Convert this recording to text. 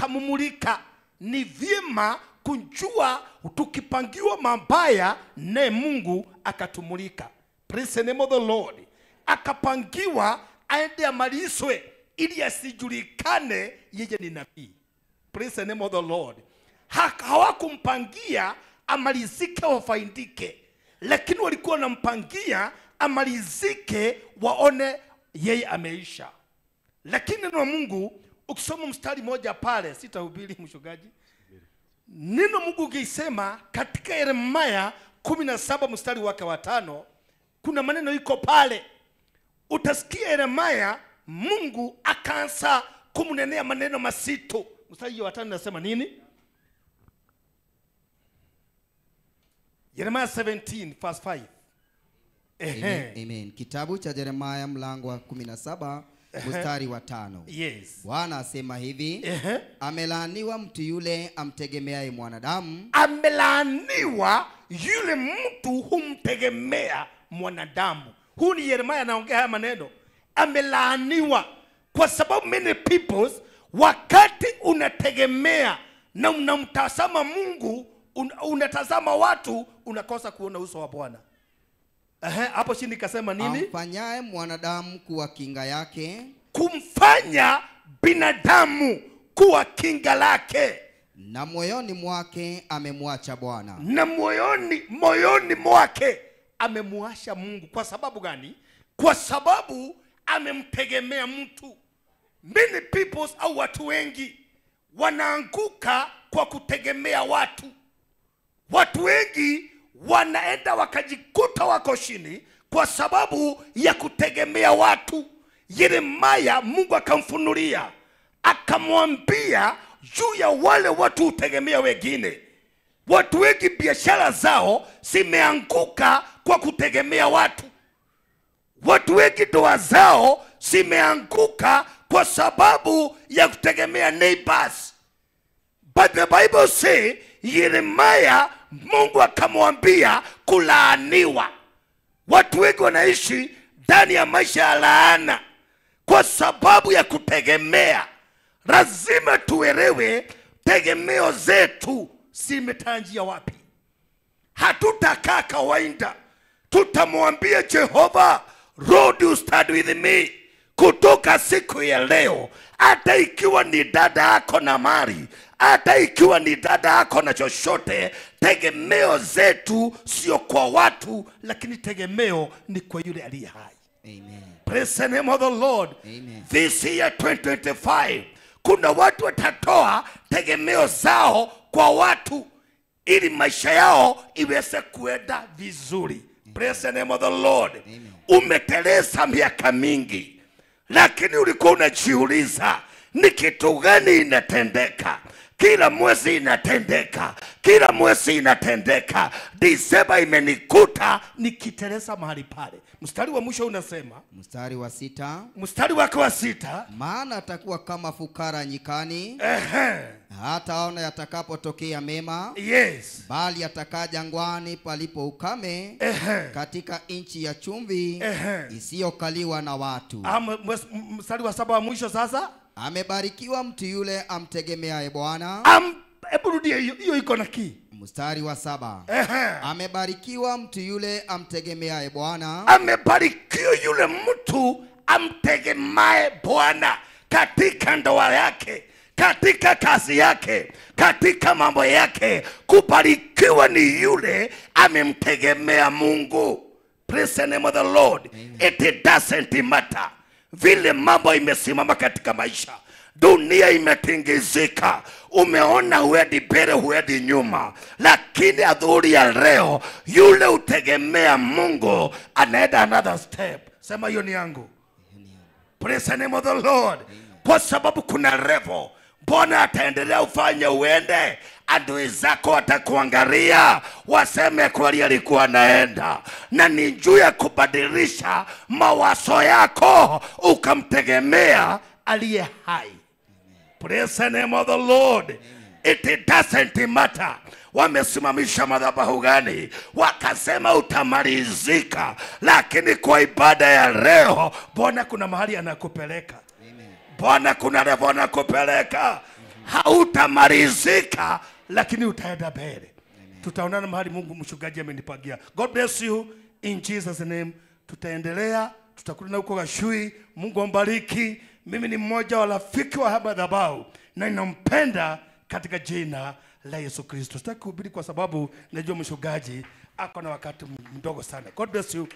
akamumulika. Ni vyema kujua tukipangiwa mabaya ne Mungu akatumulika. Praise the name of the Lord. Akapangiwa aende amalizwe ili asijulikane yeye ni nabii. Praise the name of the Lord. Hawakumpangia amalizike wafaindike, lakini walikuwa wanampangia amalizike waone yeye ameisha. Lakini neno la Mungu ukisoma mstari moja pale, sitahubiri mshugaji. Neno Mungu ukisema katika Yeremia 17 mstari wake wa 5, kuna maneno iko pale. Utasikia Yeremia Mungu akaanza kumnenea maneno masito. Mstari wa 5 nasema nini? Yeremia 17 verse 5. Amen. Kitabu cha Yeremia mlango wa 17 mstari wa 5. Yes. Bwana asema hivi, amelaaniwa mtu yule amtegemeaye mwanadamu. Amelaaniwa yule mtu humtegemea mwanadamu. Huu ni Yeremia anaongea haya maneno. Amelaaniwa kwa sababu many people wakati unategemea na unamtazama Mungu, unatazama watu, unakosa kuona uso wa Bwana. Hapo chini nikasema nini? Amfanyaye mwanadamu kuwa kinga yake. Kumfanya binadamu kuwa kinga lake. Na moyoni mwake amemwacha Bwana. Na moyoni mwake amemwacha Mungu. Kwa sababu gani? Kwa sababu amemtegemea mtu. Many people au watu wengi wanaanguka kwa kutegemea watu. Watu wengi wanaenda wakajikuta wako chini kwa sababu ya kutegemea watu. Yeremia Mungu akamfunulia, akamwambia juu ya wale watu utegemea wengine. Watu wengi biashara zao zimeanguka kwa kutegemea watu. Watu wengi ndoa zao zimeanguka kwa sababu ya kutegemea neighbors. But the Bible say Yeremia Mungu akamwambia kulaaniwa. Watu wengi wanaishi ndani ya maisha ya laana kwa sababu ya kutegemea. Lazima tuelewe tegemeo zetu zimetanjia wapi. Hatutakaa kawaida. Tutamwambia Jehova, Lord you stand with me. Kutoka siku ya leo, hata ikiwa ni dada yako na mali, hata ikiwa ni dada yako na chochote, tegemeo zetu sio kwa watu, lakini tegemeo ni kwa yule aliye hai. Amen. Praise the name of the Lord. Amen. This year 2025, kuna watu watatoa tegemeo zao kwa watu ili maisha yao iweze kuenda vizuri. Praise the name of the Lord. Amen. Umeteleza miaka mingi, lakini ulikuwa unajiuliza ni kitu gani inatendeka? Kila mwezi inatendeka, kila mwezi inatendeka. Disemba imenikuta nikiteleza mahali pale. Mstari wa mwisho unasema, mstari wa 6, mstari wake wa 6, maana atakuwa kama fukara nyikani, hataona yatakapotokea mema. Yes. Bali atakaa jangwani palipo ukame, katika nchi ya chumvi isiyokaliwa na watu. Mstari wa 7 wa mwisho sasa, amebarikiwa mtu yule amtegemeaye Bwana. Hebu rudia hiyo iko na ki. Mstari wa 7, amebarikiwa mtu yule amtegemeaye Bwana. Amebarikiwa yule mtu amtegemeaye Bwana katika ndoa yake, katika kazi yake, katika mambo yake. Kubarikiwa ni yule amemtegemea Mungu. Praise the name of the Lord. Amen. It doesn't matter vile mambo imesimama katika maisha. Dunia imetingizika. Umeona huendi mbele, huendi nyuma. Lakini adhuhuri ya leo, yule utegemea Mungu anaenda another step. Sema hiyo ni yangu. Praise the name of the Lord. Kwa sababu kuna level. Bwana ataendelea ufanye uende. Adui zako watakuangalia, waseme kweli alikuwa naenda. Na ni juu ya kubadilisha mawazo yako ukamtegemea aliye hai. Praise the name of the Lord. It doesn't matter wamesimamisha madhabahu gani, wakasema utamalizika, lakini kwa ibada ya leo Bwana kuna mahali anakupeleka. Bwana kuna level anakupeleka. hautamalizika, lakini utaenda mbele. Tutaonana mahali Mungu mchungaji amenipangia. God bless you in Jesus name. Tutaendelea, tutakutana huko Gashui. Mungu ambariki. Mimi ni mmoja wa rafiki wa madhabahu na ninampenda katika jina la Yesu Kristo. Sitaki kuhubiri kwa sababu najua mchungaji ako na wakati mdogo sana. God bless you.